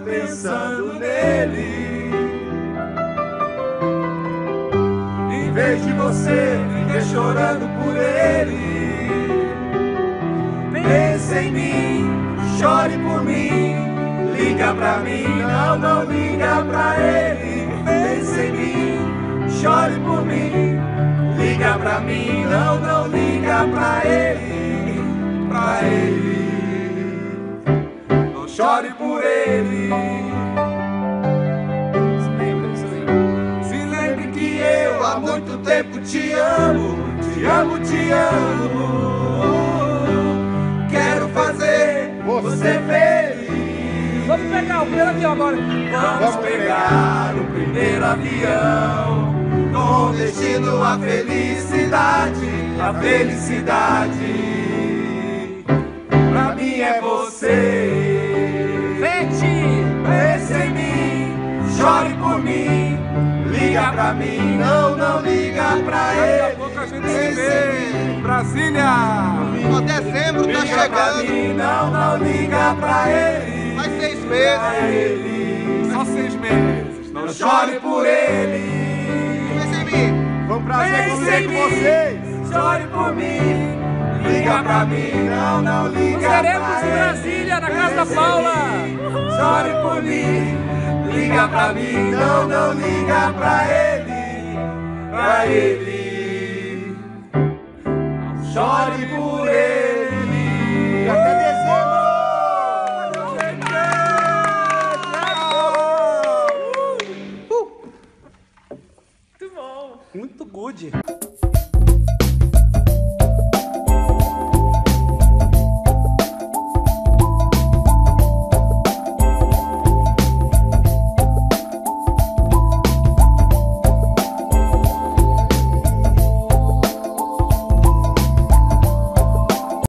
pensando nele. Em vez de você viver chorando por ele, pense em mim, chore por mim, liga pra mim, não liga pra ele. Pense em mim, chore por mim, liga pra mim, não liga pra ele, pra ele. Não chore por ele. Se lembre que eu há muito tempo te amo, te amo, te amo. Quero fazer você feliz. Vamos pegar o primeiro avião agora. Vamos pegar o primeiro avião com destino à felicidade, a felicidade. Pra mim é você. Vete! Pense em mim, chore por mim, liga pra mim, não liga pra ele. Daqui a pouco a gente se vê. Brasília! Ó, dezembro tá Liga pra chegando. mim, não liga pra ele. Mais 6 Pra meses. ele. Só 6 meses. Não chore por ele. Pensa em mim. Foi um prazer Pense conviver em com mim, vocês. chore por mim, liga pra mim, não liga pra Estaremos em ele. Brasília, na casa da Pense em Paula. mim, chore por mim, liga pra mim, não liga pra ele, pra ele. Chore por ele. E até dezembro. Muito bom. Muito good.